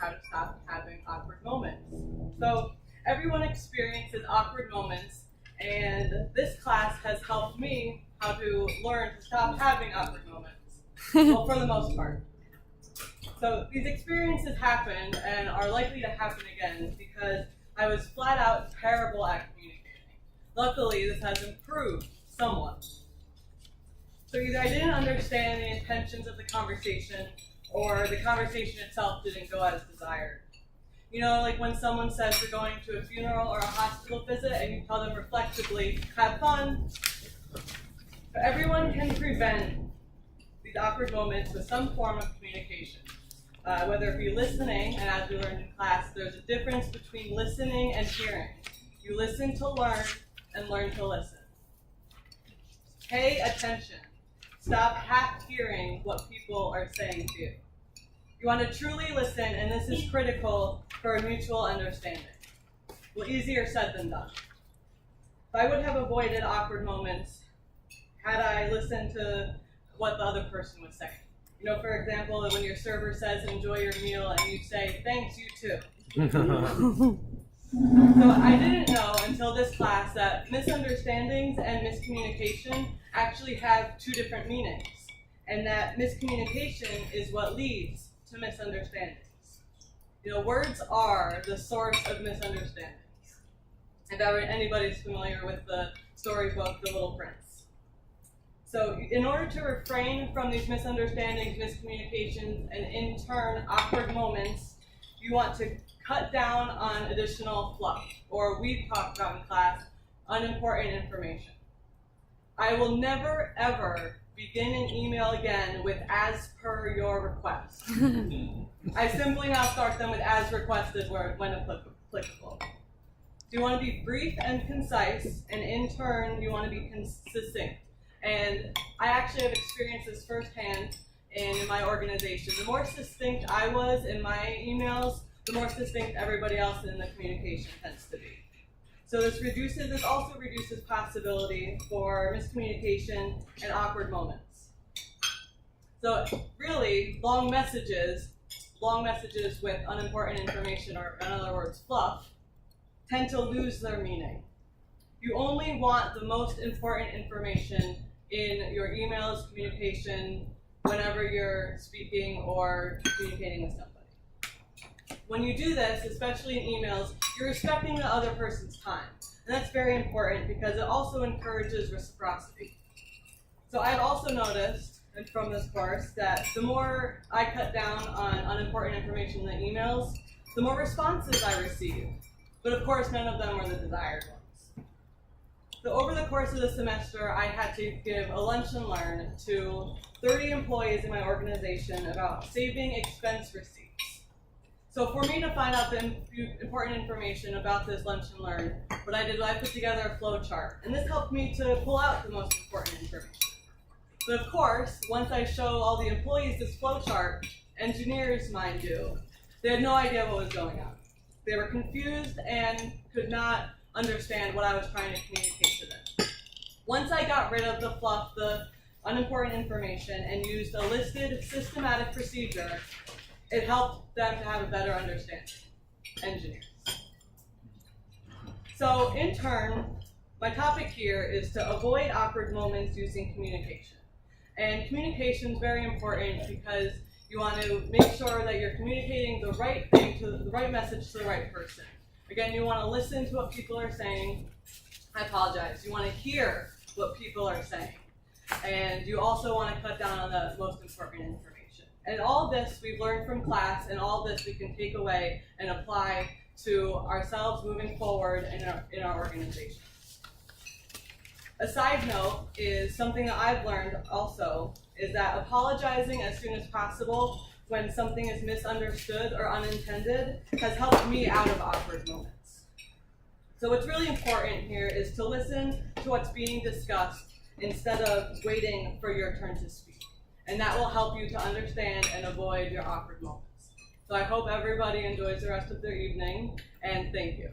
how to stop having awkward moments. So everyone experiences awkward moments, and this class has helped me how to learn to stop having awkward moments. Well, for the most part. So these experiences happen and are likely to happen again because I was flat out terrible at communicating. Luckily, this has improved somewhat. So either I didn't understand the intentions of the conversation, or the conversation itself didn't go as desired. You know, like when someone says they're going to a funeral or a hospital visit and you tell them reflexively, have fun. But everyone can prevent these awkward moments with some form of communication. Whether it be listening, and as we learned in class, there's a difference between listening and hearing. You listen to learn and learn to listen. Pay attention. Stop half hearing what people are saying to you. You want to truly listen, and this is critical for a mutual understanding. Well, easier said than done. If I would have avoided awkward moments had I listened to what the other person was saying. You know, for example, when your server says, enjoy your meal, and you say, thanks, you too. So I didn't know until this class that misunderstandings and miscommunication actually have two different meanings, and that miscommunication is what leads to misunderstandings. You know, words are the source of misunderstandings. If ever anybody's familiar with the storybook, The Little Prince. So in order to refrain from these misunderstandings, miscommunications, and in turn awkward moments, you want to cut down on additional fluff, or we've talked about in class, unimportant information. I will never, ever begin an email again with as per your request. I simply now start them with as requested when applicable. So you want to be brief and concise, and in turn, you want to be succinct. And I actually have experienced this firsthand in my organization. The more succinct I was in my emails, the more succinct everybody else in the communication tends to be. So this also reduces possibility for miscommunication and awkward moments. So really, long messages with unimportant information, or in other words, fluff, tend to lose their meaning. You only want the most important information in your emails, communication, whenever you're speaking or communicating with somebody. When you do this, especially in emails, you're respecting the other person's time. And that's very important because it also encourages reciprocity. So I've also noticed, and from this course, that the more I cut down on unimportant information in the emails, the more responses I receive. But of course, none of them were the desired ones. So over the course of the semester, I had to give a lunch and learn to 30 employees in my organization about saving expense receipts. So for me to find out the important information about this lunch and learn, what I did was I put together a flow chart. And this helped me to pull out the most important information. But of course, once I show all the employees this flow chart, engineers, mind you, they had no idea what was going on. They were confused and could not understand what I was trying to communicate to them. Once I got rid of the fluff, the unimportant information, and used a listed systematic procedure, it helped them to have a better understanding, engineers. So in turn, my topic here is to avoid awkward moments using communication. And communication is very important because you want to make sure that you're communicating the right thing to the right message to the right person. Again, you want to listen to what people are saying. I apologize. You want to hear what people are saying. And you also want to cut down on the most important information. And all this we've learned from class, and all this we can take away and apply to ourselves moving forward in our organization. A side note is something that I've learned also is that apologizing as soon as possible when something is misunderstood or unintended has helped me out of awkward moments. So what's really important here is to listen to what's being discussed instead of waiting for your turn to speak. And that will help you to understand and avoid your awkward moments. So I hope everybody enjoys the rest of their evening, and thank you.